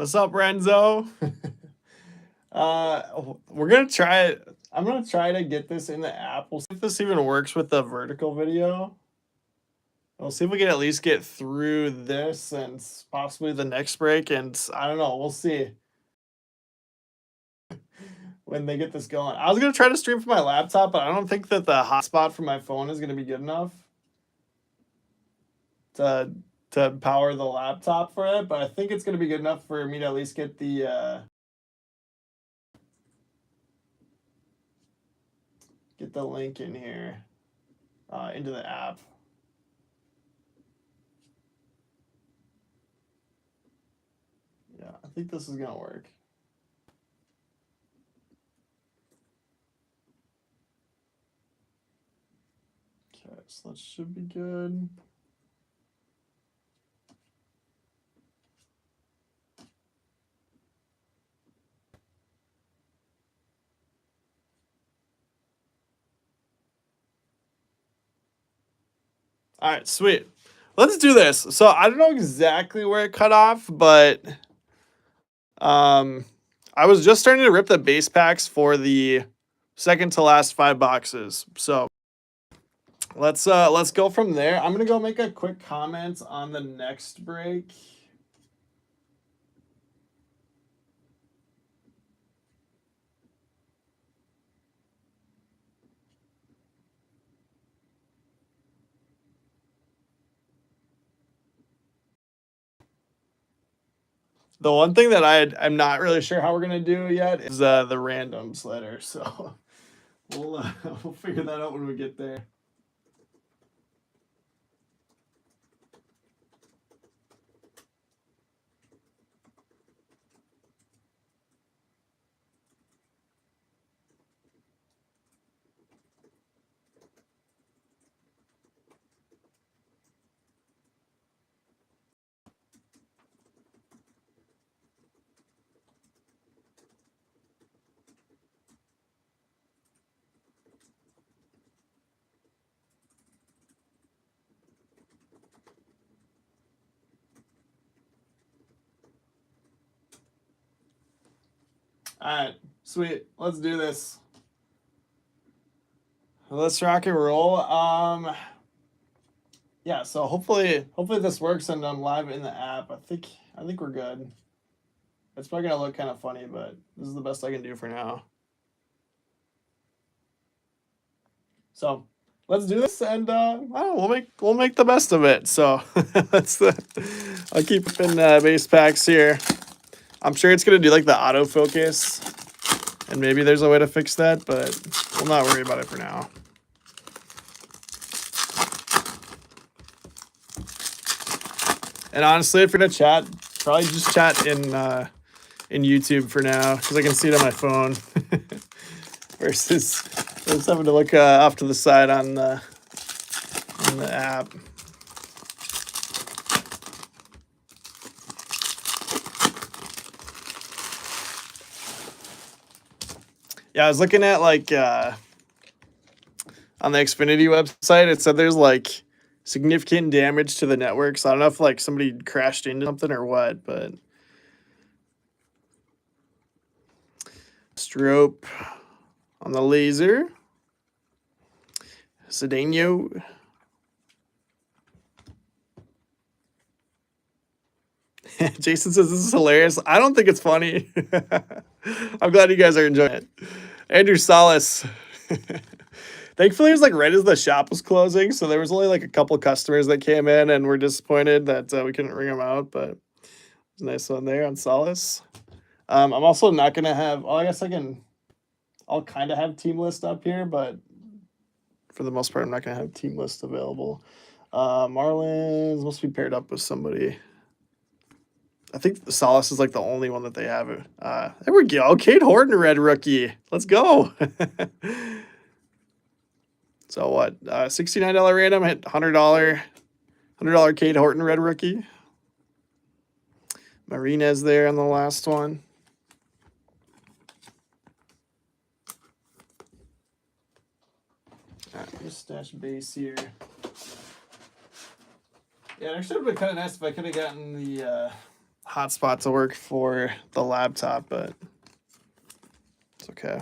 What's up, Renzo? We're gonna try it. I'm gonna try to get this in the app. We'll see if this even works with the vertical video. We'll see if we can at least get through this and possibly the next break. And I don't know. We'll see when they get this going. I was gonna try to stream from my laptop, but I don't think that the hotspot from my phone is gonna be good enough to power the laptop for it. But I think it's gonna be good enough for me to at least get the link in here into the app. Yeah, I think this is gonna work. Okay, so that should be good. All right, sweet. Let's do this. So I don't know exactly where it cut off, but I was just starting to rip the base packs for the second to last 5 boxes. So let's go from there. I'm gonna go make a quick comment on the next break. The one thing that I'm not really sure how we're gonna do yet is the randoms letter. So we'll figure that out when we get there. All right, sweet. Let's do this. Let's rock and roll. Yeah, so hopefully this works and I'm live in the app. I think we're good. It's probably gonna look kind of funny, but this is the best I can do for now. So let's do this, and I don't know, we'll make the best of it. So I'll keep in base packs here. I'm sure it's gonna do like the autofocus, and maybe there's a way to fix that, but we'll not worry about it for now. And honestly, if you're gonna chat, probably just chat in YouTube for now, because I can see it on my phone versus just having to look off to the side on the app. Yeah, I was looking at like on the Xfinity website, it said there's like significant damage to the network. So I don't know if like somebody crashed into something or what, but strobe on the laser. Cedeno. Jason says this is hilarious. I don't think it's funny. I'm glad you guys are enjoying it. Andrew Salas. Thankfully, it was like right as the shop was closing, so there was only like a couple customers that came in and were disappointed that we couldn't ring them out, but it's a nice one there on Salas. I'm also not gonna have. Well, I guess I'll kind of have team list up here, but for the most part, I'm not gonna have team list available. Marlins must be paired up with somebody. I think the Solace is like the only one that they have. There we go. Cade Horton, red rookie. Let's go. So what? $69 random hit $100 Cade Horton, red rookie. Marina's there on the last one. All right, just stash base here. Yeah, it actually would have been kind of nice if I could have gotten the hotspot to work for the laptop, but it's okay.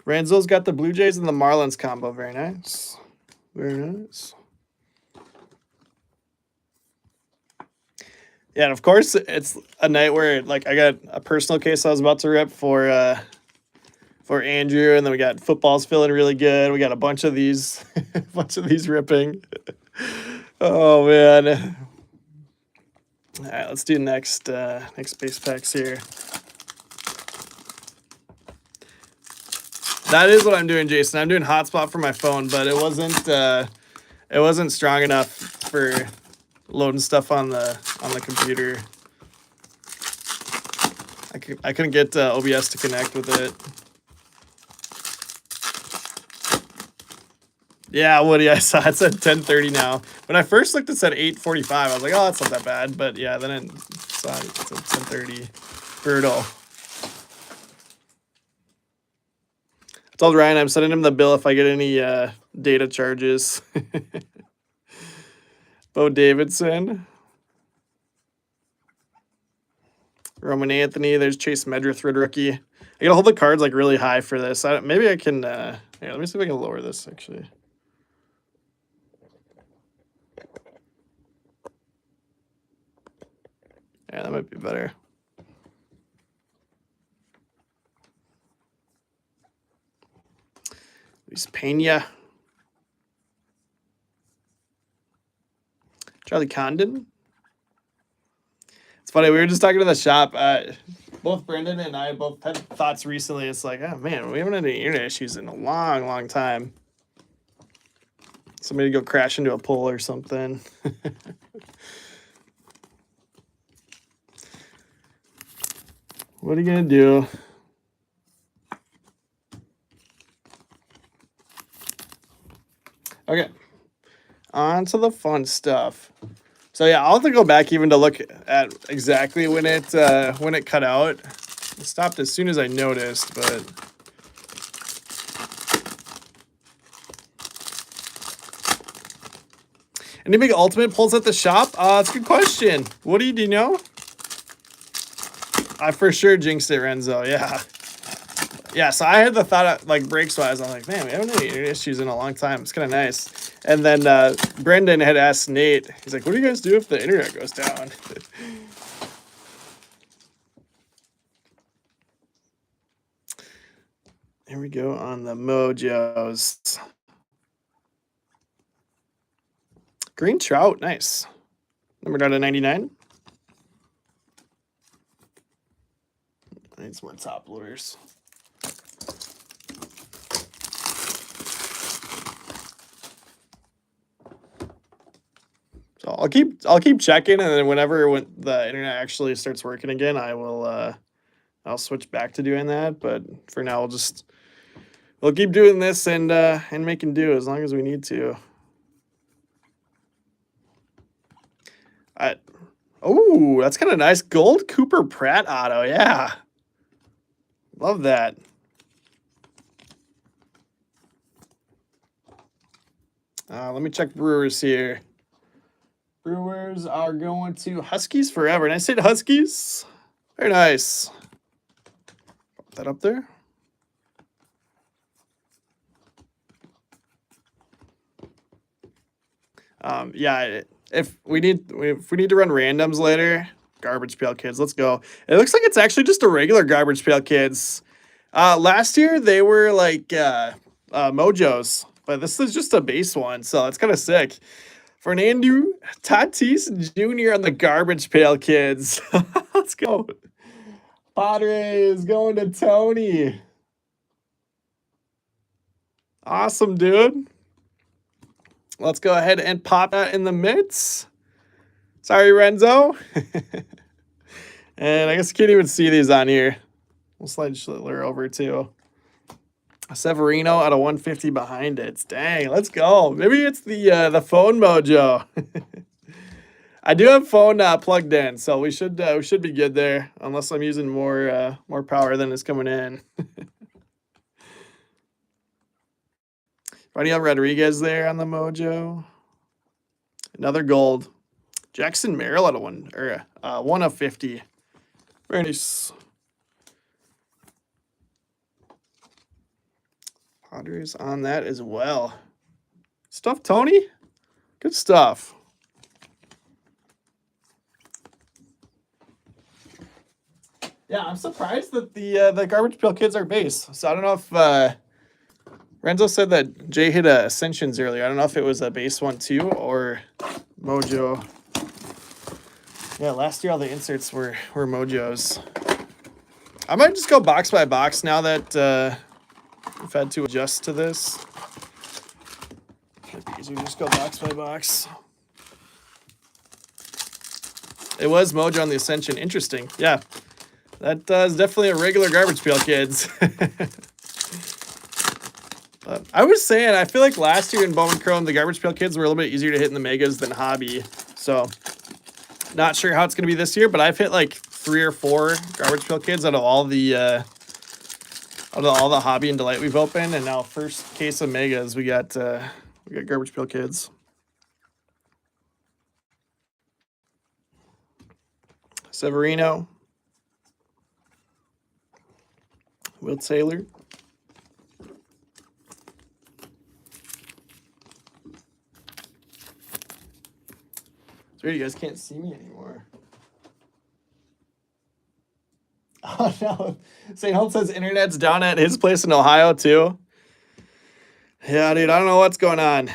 Ranzo's got the Blue Jays and the Marlins combo. Very nice. Very nice. Yeah, and of course, it's a night where like I got a personal case I was about to rip for Andrew, and then we got football's feeling really good. We got a bunch of these, ripping. Oh man! All right, let's do next base packs here. That is what I'm doing, Jason. I'm doing hotspot for my phone, but it wasn't strong enough for loading stuff on the computer. I couldn't get OBS to connect with it. Yeah, Woody, I saw it said 10:30 now. When I first looked, it said 8:45. I was like, oh, that's not that bad. But yeah, then it said 10:30. Brutal. I told Ryan I'm sending him the bill if I get any data charges. Bo Davidson. Roman Anthony. There's Chase Medrith, rookie. I gotta hold the cards like really high for this. Maybe I can. Here, let me see if I can lower this actually. Yeah, that might be better. Luis Pena. Charlie Condon. It's funny, we were just talking to the shop. Both Brendan and I both had thoughts recently. It's like, oh man, we haven't had any internet issues in a long, long time. Somebody go crash into a pole or something. What are you gonna do? Okay, on to the fun stuff. So yeah, I'll have to go back even to look at exactly when it cut out. It stopped as soon as I noticed, but any big ultimate pulls at the shop? That's a good question. What do you know? I for sure jinxed it, Renzo. Yeah. Yeah, so I had the thought, like, breaks-wise, I'm like, man, we haven't had any issues in a long time. It's kind of nice. And then Brendan had asked Nate, he's like, what do you guys do if the internet goes down? Here we go on the Mojos. Green Trout, nice. Numbered out of 99. I need some more top loaders. So I'll keep checking, and then when the internet actually starts working again, I'll switch back to doing that. But for now, we'll keep doing this and making do as long as we need to. Oh, that's kind of nice. Gold Cooper Pratt auto, yeah. Love that. Let me check Brewers here. Brewers are going to Huskies forever. And I said Huskies. Very nice. Put that up there. Yeah, if we need to run randoms later, Garbage Pail Kids, let's go. It looks like it's actually just a regular Garbage Pail Kids. Last year they were like Mojos, but this is just a base one, so it's kind of sick. Fernando Tatis Jr. on the Garbage Pail Kids. Let's go. Padres going to Tony. Awesome, dude. Let's go ahead and pop that in the mitts. Sorry, Renzo. And I guess you can't even see these on here. We'll slide Schlittler over too. Severino out of 150 behind it. Dang, let's go. Maybe it's the phone mojo. I do have phone plugged in, so we should be good there, unless I'm using more power than is coming in. Ronnie Rodriguez there on the mojo. Another gold. Jackson Merrill out of 1 of 50. Very nice. Padres on that as well. Stuff, Tony. Good stuff. Yeah, I'm surprised that the Garbage Pail Kids are base. So I don't know if Renzo said that Jay hit Ascensions earlier. I don't know if it was a base one too or Mojo. Yeah, last year all the inserts were Mojos. I might just go box by box now that we've had to adjust to this. Might be easier to just go box by box. It was Mojo on the Ascension. Interesting. Yeah. That is definitely a regular Garbage Pail Kids. I was saying, I feel like last year in Bowman Chrome, the Garbage Pail Kids were a little bit easier to hit in the Megas than Hobby. So, not sure how it's going to be this year, but I've hit like 3 or 4 Garbage Pail Kids out of all the Hobby and Delight we've opened. And now, first case of Megas, we got Garbage Pail Kids. Severino. Will Taylor. It's weird, you guys can't see me anymore. Oh no. St. Holt says internet's down at his place in Ohio too. Yeah, dude, I don't know what's going on.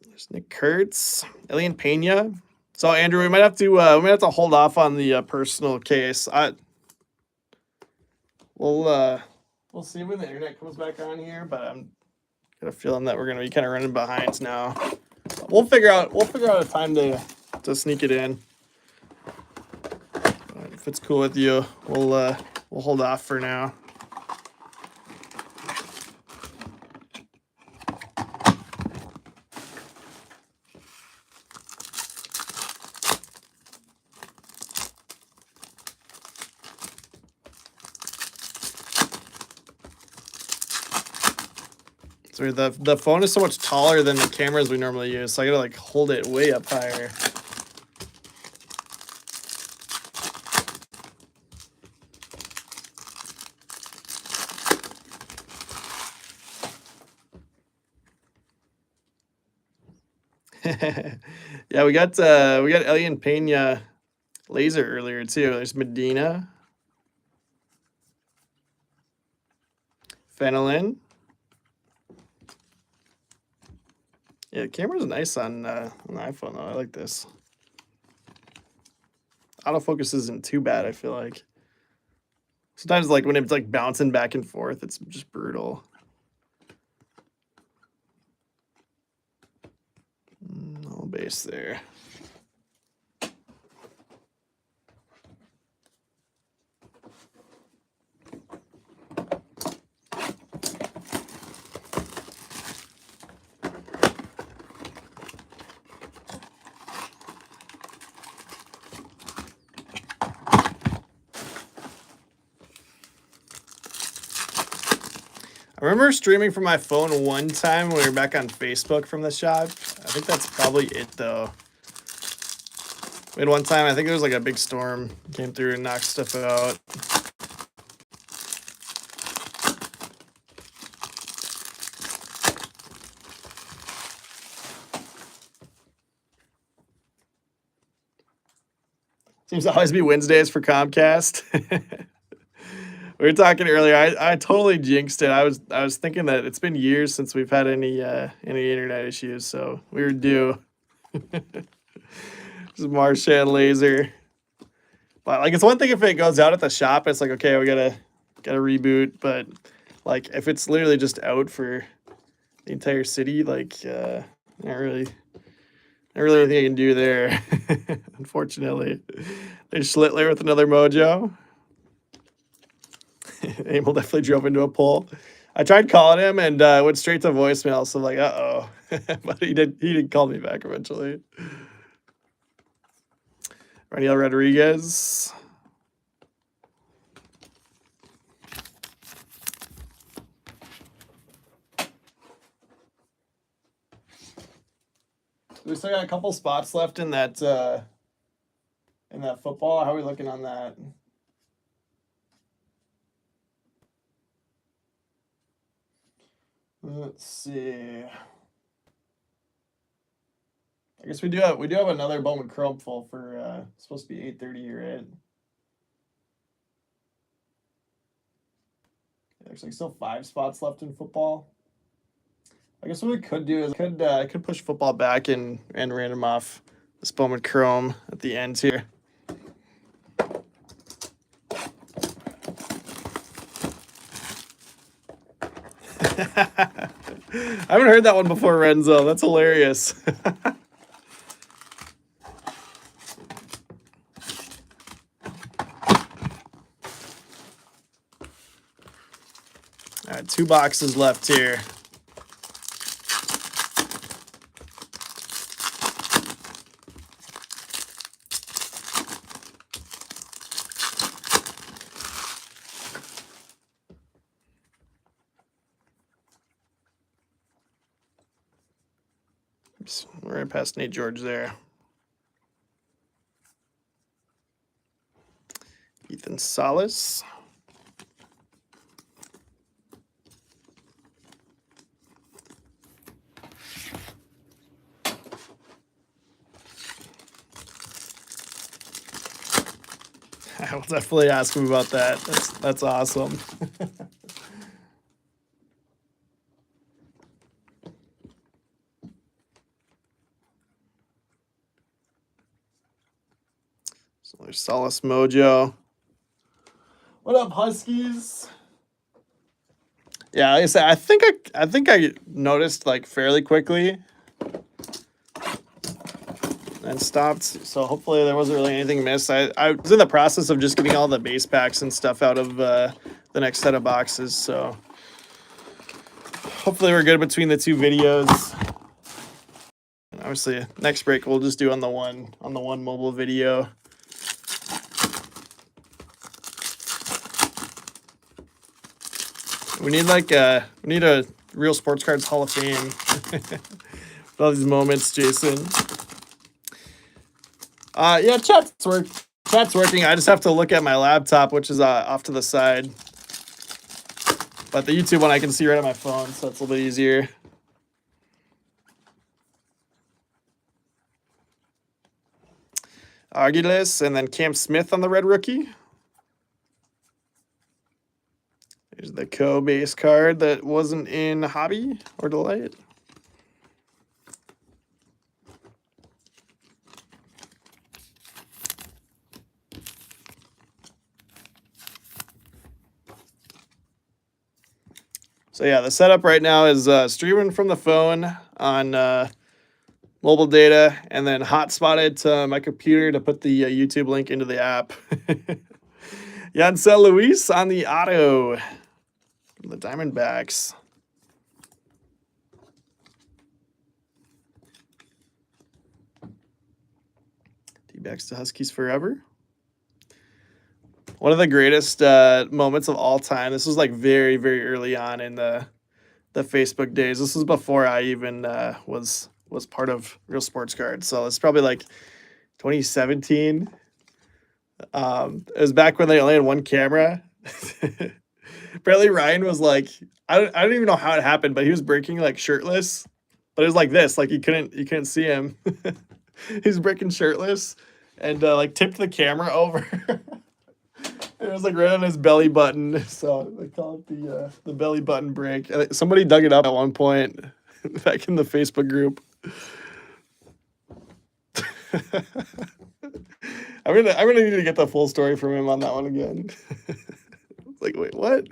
There's Nick Kurtz, Elian Pena. So Andrew, we might have to hold off on the personal case. We'll see when the internet comes back on here, but I'm got a feeling that we're gonna be kind of running behind now. We'll figure out a time to sneak it in. But if it's cool with you, we'll hold off for now. So the phone is so much taller than the cameras we normally use, so I gotta like hold it way up higher. Yeah, we got Elian Pena laser earlier too. There's Medina, Fenelon. Yeah, the camera's nice on the iPhone though. I like this. Autofocus isn't too bad, I feel like. Sometimes like when it's like bouncing back and forth, it's just brutal. No base there. I remember streaming from my phone one time when we were back on Facebook from the shop. I think that's probably it, though. We had one time, I think there was like a big storm came through and knocked stuff out. Seems to always be Wednesdays for Comcast. We were talking earlier. I totally jinxed it. I was thinking that it's been years since we've had any internet issues, so we were due. This is Marshan laser. But like, it's one thing if it goes out at the shop, it's like, okay, we gotta reboot. But like, if it's literally just out for the entire city, like, not really anything I can do there. Unfortunately, there's Schlittler with another Mojo. Emil definitely drove into a pole. I tried calling him and went straight to voicemail. So I'm like, uh-oh. But he did call me back eventually. Raniel Rodriguez. We still got a couple spots left in that football. How are we looking on that? Let's see. I guess we do have another Bowman Chrome full for supposed to be 8:30, right? There's like still 5 spots left in football. I guess what we could do is I could push football back and random off this Bowman Chrome at the end here. I haven't heard that one before, Renzo. That's hilarious. All right, 2 boxes left here. Oops, right past Nate George there. Ethan Salas. I will definitely ask him about that. That's awesome. So there's Salas Mojo. What up, Huskies? Yeah, like I said, I think I noticed like fairly quickly and stopped. So hopefully there wasn't really anything missed. I was in the process of just getting all the base packs and stuff out of the next set of boxes. So hopefully we're good between the 2 videos. And obviously, next break we'll just do on the one mobile video. We need a Real Sports Cards Hall of Fame. With all these moments, Jason. Yeah, chat's working. I just have to look at my laptop, which is off to the side. But the YouTube one I can see right on my phone, so that's a little bit easier. Aguilas, and then Cam Smith on the red rookie. There's the base card that wasn't in Hobby or Delight. So yeah, the setup right now is streaming from the phone on mobile data, and then hotspotted to my computer to put the YouTube link into the app. Yancel Luis on the auto. The Diamondbacks. D-backs to Huskies forever. One of the greatest moments of all time. This was like very, very early on in the Facebook days. This was before I even was part of Real Sports Cards. So it's probably like 2017. It was back when they only had one camera. Apparently Ryan was like, I don't even know how it happened, but he was breaking like shirtless. But it was like this, like you couldn't see him. He's breaking shirtless and like tipped the camera over. It was like right on his belly button. So they call it the belly button break. Somebody dug it up at one point back in the Facebook group. I'm gonna need to get the full story from him on that one again. Like, wait, what?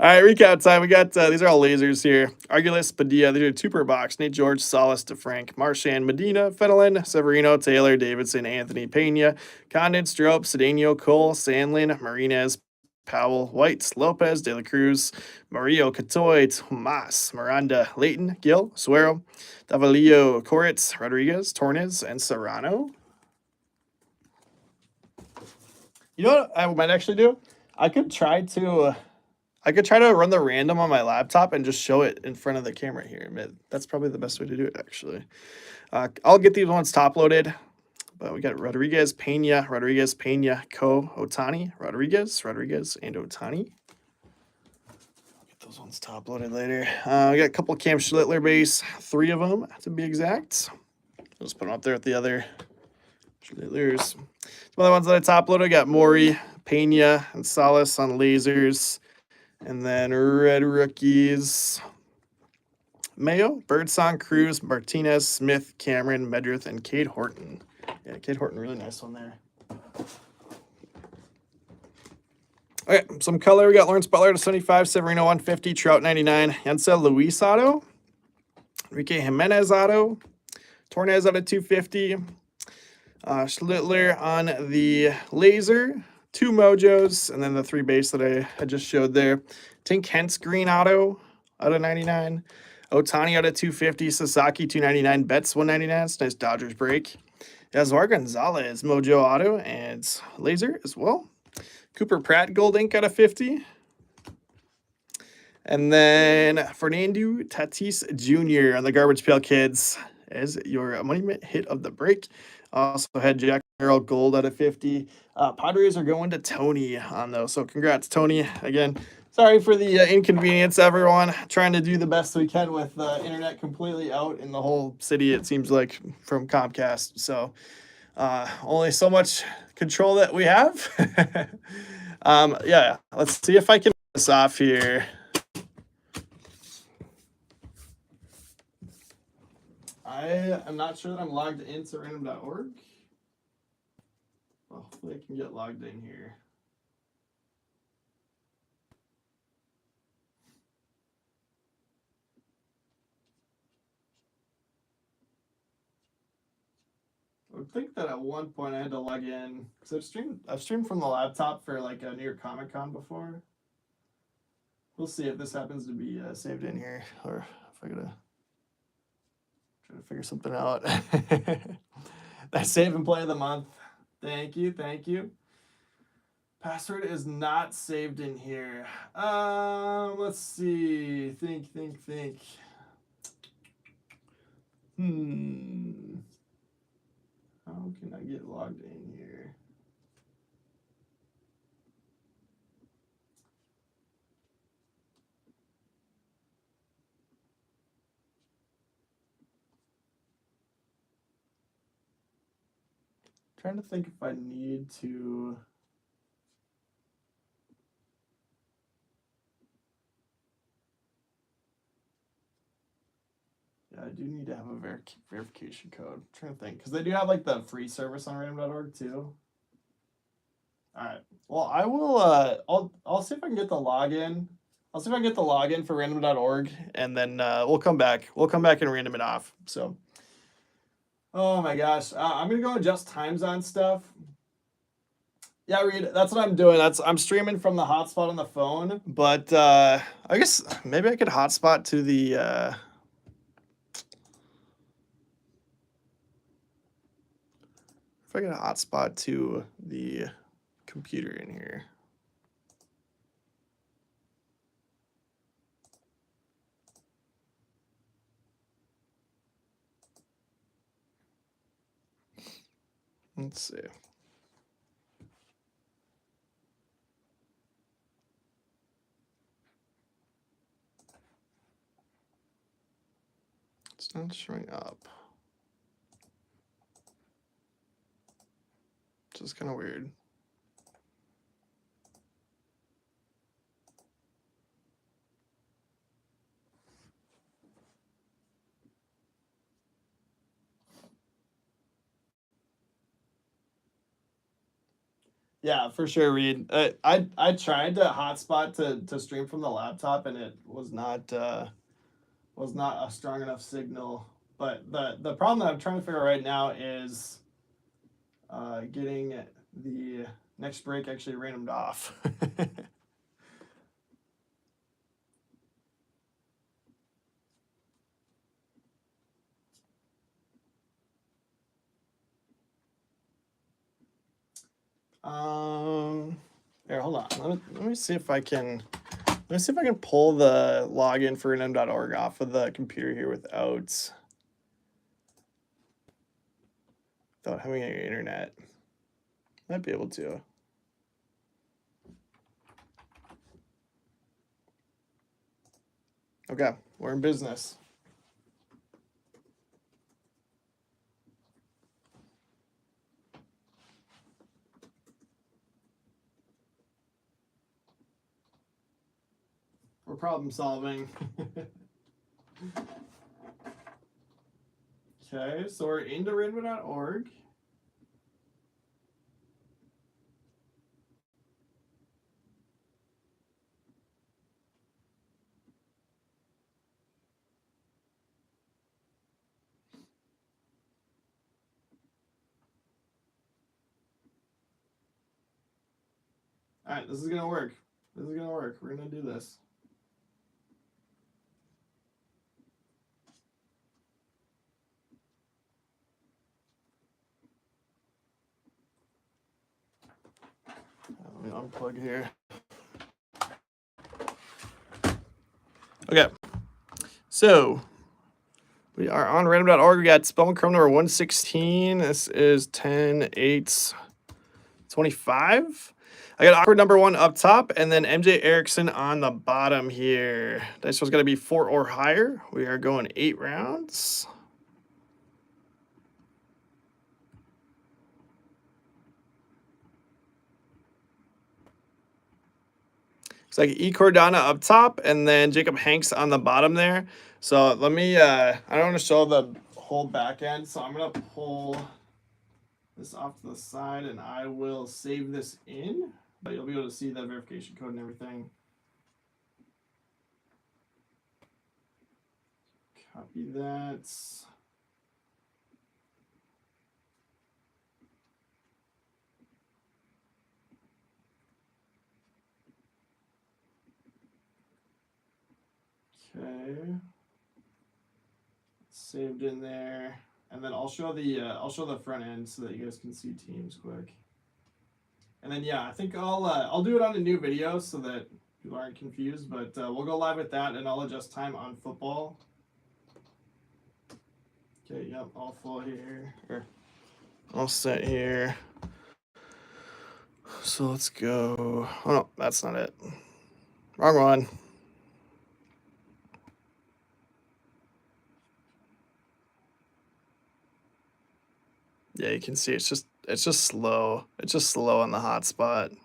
All right, recap time. We got these are all lasers here. Argulis, Padilla, these are 2 per box. Nate George, Salas, DeFrank, Marchand, Medina, Fenelon, Severino, Taylor, Davidson, Anthony, Pena, Condon, Strope, Cedeno, Cole, Sandlin, Marinez, Powell, White, Lopez, De La Cruz, Mario, Catoy, Tomas, Miranda, Leighton, Gill, Suero, Davalillo, Koritz, Rodriguez, Tornes, and Serrano. You know what I might actually do? I could try to I could try to run the random on my laptop and just show it in front of the camera here. That's probably the best way to do it, actually. I'll get these ones top loaded. But we got Rodriguez, Pena, Otani, Rodriguez, and Otani. Get those ones top loaded later. We got a couple Cam Schlittler base, 3 of them to be exact. I'll just put them up there with the other Schlittlers. Some other ones that I top loaded, I got Maury, Pena, and Salas on lasers. And then red rookies. Mayo, Birdsong, Cruz, Martinez, Smith, Cameron, Medrith, and Cade Horton. Yeah, Cade Horton, really nice one there. Okay, some color. We got Lawrence Butler to 75, Severino 150, Trout 99, Hensel Luis auto, Enrique Jimenez auto, Tornez out of 250, Schlittler on the laser, 2 Mojos, and then the 3 base that I just showed there. Tink Hence green auto out of 99, Otani out of 250, Sasaki 299, Betts 199. It's nice Dodgers break. Yasvar Gonzalez Mojo auto and laser as well. Cooper Pratt gold ink out of 50. And then Fernando Tatis Jr. on the Garbage Pail Kids as your monument hit of the break. Also had Jack Merrill gold out of 50. Padres are going to Tony on those. So congrats, Tony. Again, sorry for the inconvenience, everyone. Trying to do the best we can with internet completely out in the whole city, it seems like, from Comcast. So only so much control that we have. Yeah, let's see if I can get this off here. I am not sure that I'm logged into random.org. Well, hopefully I can get logged in here. I would think that at one point I had to log in because I've streamed from the laptop for like a New York Comic Con before. We'll see if this happens to be saved in here or if I gotta try to figure something out. That save and play of the month. Thank you, thank you. Password is not saved in here. Let's see. Think. How can I get logged in here? Trying to think if I need to. Yeah, I do need to have a verification code. I'm trying to think because they do have like the free service on random.org too. All right. Well, I will. I'll see if I can get the login. I'll see if I can get the login for random.org, and then we'll come back. We'll come back and random it off. So. Oh my gosh, I'm gonna go adjust times on stuff. Yeah, Reed, that's what I'm doing. I'm streaming from the hotspot on the phone, but I guess maybe I could hotspot to the. If I get a hotspot to the computer in here. Let's see. It's not showing up. Which is kind of weird. Yeah, for sure, Reed. I tried to hotspot to stream from the laptop, and it was not a strong enough signal. But the problem that I'm trying to figure out right now is getting the next break actually randomed off. Here, hold on. Let me see if I can Let me see if I can pull the login for random.org off of the computer here without having any internet. Might be able to. Okay, we're in business. We're problem solving. Okay, so we're into rainbow.org. All right, this is gonna work. This is gonna work. We're gonna do this. Let me unplug here. Okay, so we are on random.org. We got Spellman Chrome number 116. This is 10/8/25. I got awkward number 1 up top, and then MJ Erickson on the bottom here. Dice was going to be 4 or higher. We are going 8 rounds. It's like E. Cordana up top, and then Jacob Hanks on the bottom there. So let me, I don't want to show the whole back end, so I'm going to pull this off to the side, and I will save this in, but you'll be able to see the verification code and everything. Copy that. Okay. Saved in there. And then I'll show the front end so that you guys can see teams quick. And then yeah, I think I'll do it on a new video so that people aren't confused, but we'll go live with that and I'll adjust time on football. Okay, yep, all full here. All set here. So let's go. Oh no, that's not it. Wrong one. Yeah, you can see it's just slow. It's just slow on the hotspot.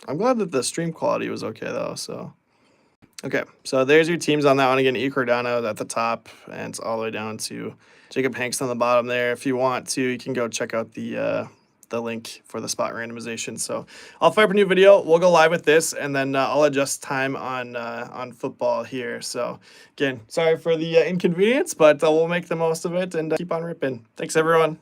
I'm glad that the stream quality was okay though, so. Okay, so there's your teams on that one again. E. Cordano at the top, and it's all the way down to Jacob Hanks on the bottom there. If you want to, you can go check out the link for the spot randomization. So I'll fire up a new video. We'll go live with this, and then I'll adjust time on football here. So again, sorry for the inconvenience, but we'll make the most of it and keep on ripping. Thanks, everyone.